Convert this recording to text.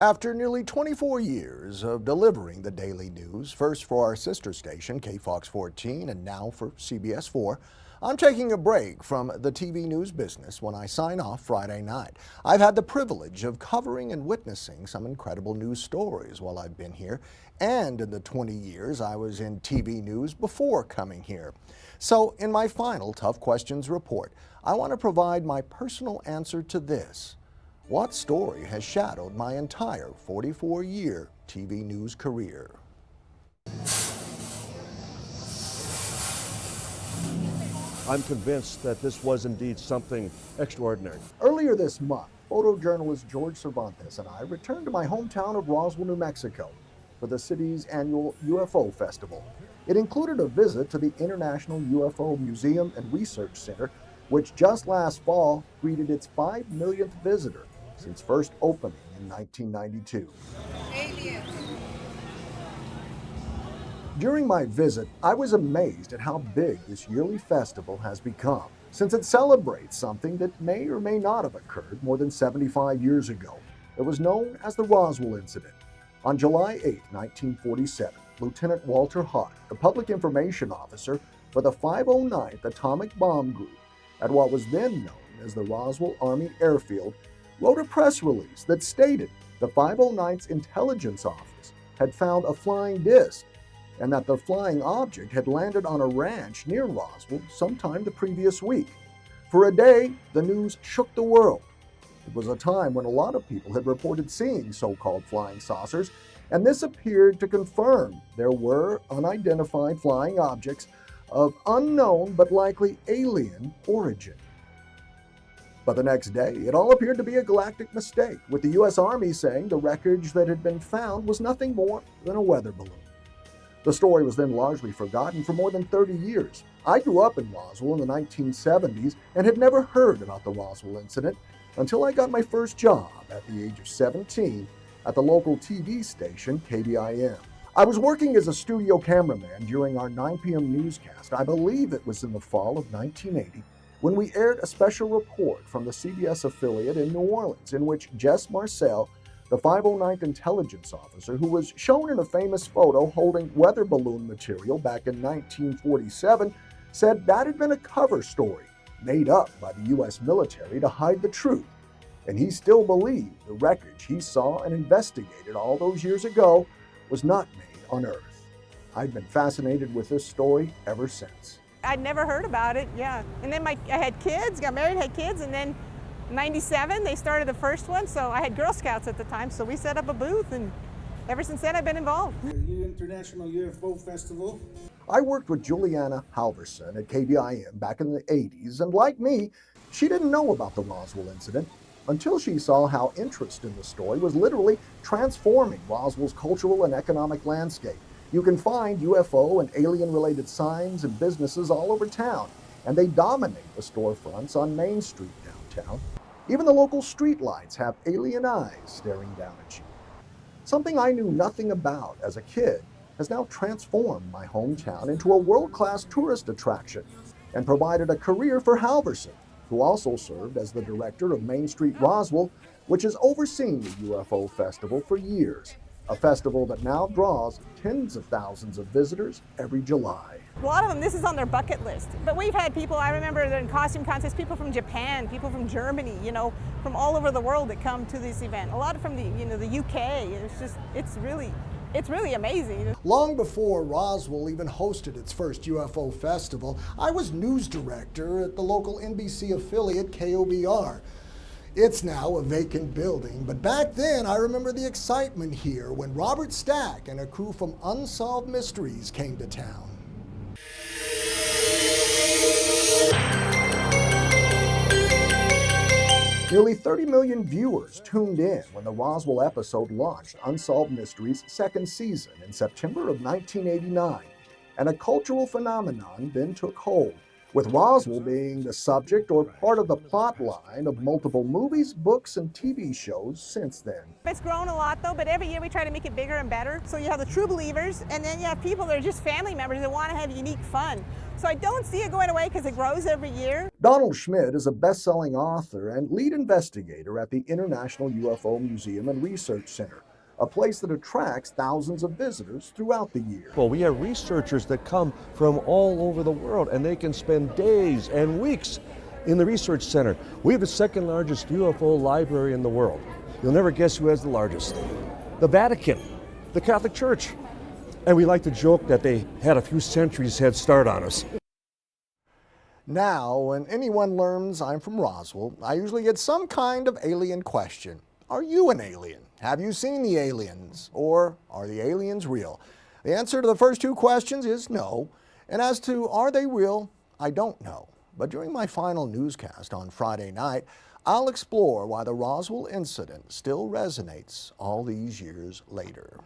After nearly 24 years of delivering the daily news, first for our sister station, KFOX 14, and now for CBS 4, I'm taking a break from the TV news business when I sign off Friday night. I've had the privilege of covering and witnessing some incredible news stories while I've been here, and in the 20 years I was in TV news before coming here. So, in my final Tough Questions report, I want to provide my personal answer to this. What story has shadowed my entire 44-year TV news career? I'm convinced that this was indeed something extraordinary. Earlier this month, photojournalist George Cervantes and I returned to my hometown of Roswell, New Mexico for the city's annual UFO Festival. It included a visit to the International UFO Museum and Research Center, which just last fall greeted its 5 millionth visitor since first opening in 1992. Aliens. During my visit, I was amazed at how big this yearly festival has become, since it celebrates something that may or may not have occurred more than 75 years ago. It was known as the Roswell Incident. On July 8, 1947, Lieutenant Walter Hott, the public information officer for the 509th Atomic Bomb Group at what was then known as the Roswell Army Airfield, wrote a press release that stated the 509th's intelligence office had found a flying disc and that the flying object had landed on a ranch near Roswell sometime the previous week. For a day, the news shook the world. It was a time when a lot of people had reported seeing so-called flying saucers, and this appeared to confirm there were unidentified flying objects of unknown but likely alien origin. But the next day, it all appeared to be a galactic mistake, with the U.S. Army saying the wreckage that had been found was nothing more than a weather balloon. The story was then largely forgotten for more than 30 years. I grew up in Roswell in the 1970s and had never heard about the Roswell incident until I got my first job at the age of 17 at the local TV station KBIM. I was working as a studio cameraman during our 9 p.m. newscast. I believe it was in the fall of 1980, when we aired a special report from the CBS affiliate in New Orleans, in which Jess Marcel, the 509th intelligence officer who was shown in a famous photo holding weather balloon material back in 1947, said that had been a cover story made up by the U.S. military to hide the truth. And he still believed the wreckage he saw and investigated all those years ago was not made on Earth. I've been fascinated with this story ever since. I'd never heard about it, yeah. And then I had kids, got married, had kids, and then in 97 they started the first one, so I had Girl Scouts at the time, so we set up a booth, and ever since then I've been involved. The International UFO Festival. I worked with Juliana Halverson at KBIM back in the 80s, and like me, she didn't know about the Roswell incident until she saw how interest in the story was literally transforming Roswell's cultural and economic landscape. You can find UFO and alien-related signs and businesses all over town, and they dominate the storefronts on Main Street downtown. Even the local streetlights have alien eyes staring down at you. Something I knew nothing about as a kid has now transformed my hometown into a world-class tourist attraction and provided a career for Halverson, who also served as the director of Main Street Roswell, which has overseen the UFO Festival for years. A festival that now draws tens of thousands of visitors every July. A lot of them, this is on their bucket list. But we've had people, I remember in costume contests, people from Japan, people from Germany, from all over the world that come to this event. A lot from the UK. It's really amazing. Long before Roswell even hosted its first UFO festival, I was news director at the local NBC affiliate KOBR. It's now a vacant building, but back then I remember the excitement here when Robert Stack and a crew from Unsolved Mysteries came to town. Nearly 30 million viewers tuned in when the Roswell episode launched Unsolved Mysteries' second season in September of 1989, and a cultural phenomenon then took hold. with Roswell being the subject or part of the plot line of multiple movies, books, and TV shows since then. It's grown a lot though, but every year we try to make it bigger and better. So you have the true believers, and then you have people that are just family members that want to have unique fun. So I don't see it going away because it grows every year. Donald Schmidt is a best-selling author and lead investigator at the International UFO Museum and Research Center, a place that attracts thousands of visitors throughout the year. Well, we have researchers that come from all over the world, and they can spend days and weeks in the research center. We have the second largest UFO library in the world. You'll never guess who has the largest. The Vatican, the Catholic Church. And we like to joke that they had a few centuries head start on us. Now, when anyone learns I'm from Roswell, I usually get some kind of alien question. Are you an alien? Have you seen the aliens? Or are the aliens real? The answer to the first two questions is no. And as to are they real, I don't know. But during my final newscast on Friday night, I'll explore why the Roswell incident still resonates all these years later.